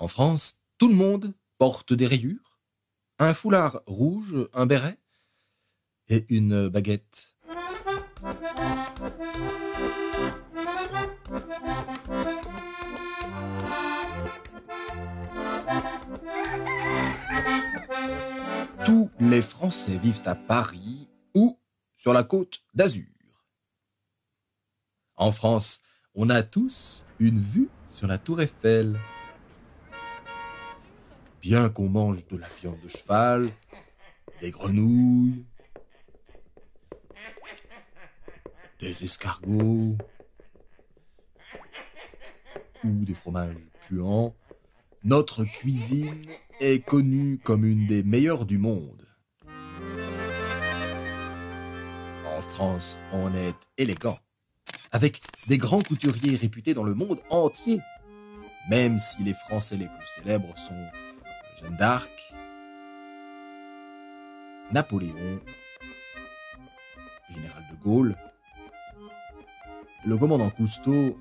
En France, tout le monde porte des rayures, un foulard rouge, un béret et une baguette. Tous les Français vivent à Paris ou sur la côte d'Azur. En France, on a tous une vue sur la tour Eiffel. Bien qu'on mange de la viande de cheval, des grenouilles, des escargots ou des fromages puants, notre cuisine est connue comme une des meilleures du monde. En France, on est élégant, avec des grands couturiers réputés dans le monde entier, même si les Français les plus célèbres sont Jeanne d'Arc, Napoléon, Général de Gaulle, le commandant Cousteau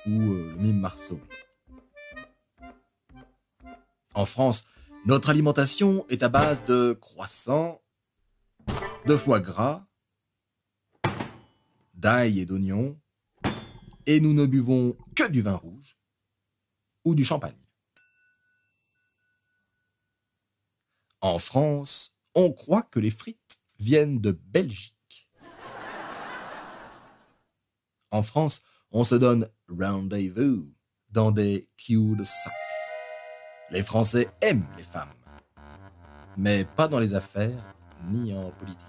ou le mime Marceau. En France, notre alimentation est à base de croissants, de foie gras, d'ail et d'oignons, et nous ne buvons que du vin rouge ou du champagne. En France, on croit que les frites viennent de Belgique. En France, on se donne rendez-vous dans des cul-de-sac. Les Français aiment les femmes, mais pas dans les affaires ni en politique.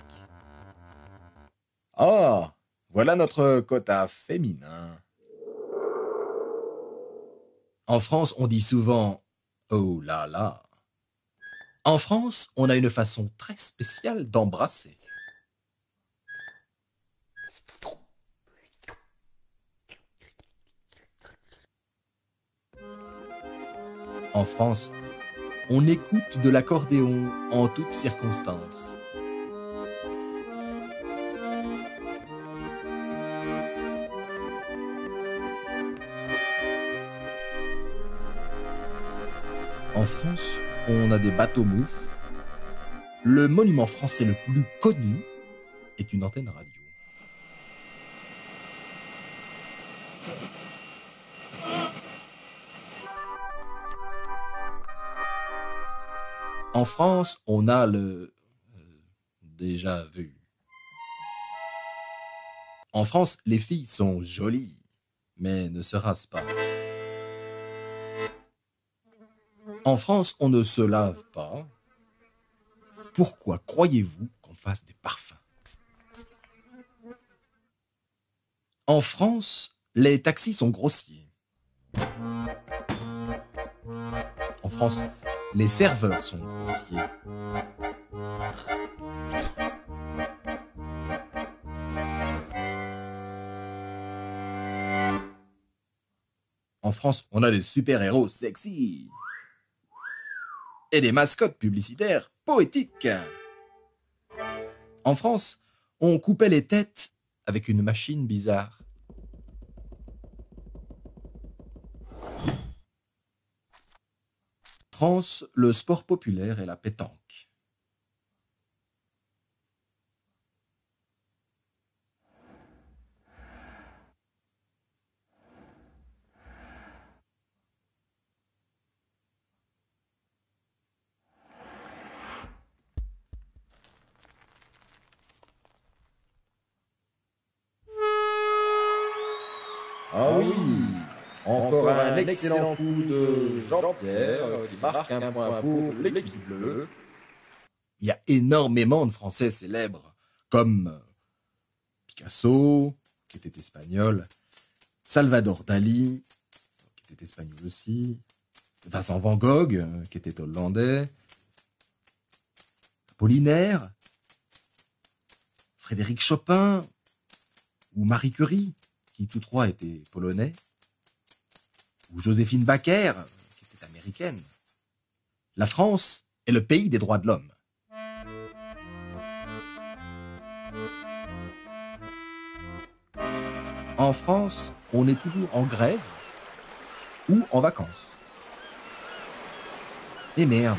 Ah, voilà notre quota féminin. En France, on dit souvent « oh là là ». En France, on a une façon très spéciale d'embrasser. En France, on écoute de l'accordéon en toutes circonstances. En France, on a des bateaux-mouches. Le monument français le plus connu est une antenne radio. En France, on a le déjà vu. En France, les filles sont jolies, mais ne se rasent pas. En France, on ne se lave pas. Pourquoi croyez-vous qu'on fasse des parfums? En France, les taxis sont grossiers. En France, les serveurs sont grossiers. En France, on a des super-héros sexy. Et des mascottes publicitaires poétiques. En France, on coupait les têtes avec une machine bizarre. En France, le sport populaire est la pétanque. Ah oui, encore un excellent coup de Jean-Pierre qui marque un point pour l'équipe bleue. Il y a énormément de Français célèbres, comme Picasso, qui était espagnol, Salvador Dali, qui était espagnol aussi, Vincent Van Gogh, qui était hollandais, Apollinaire, Frédéric Chopin ou Marie Curie, qui tous trois étaient polonais, ou Joséphine Baker, qui était américaine. La France est le pays des droits de l'homme. En France, on est toujours en grève ou en vacances. Et merde.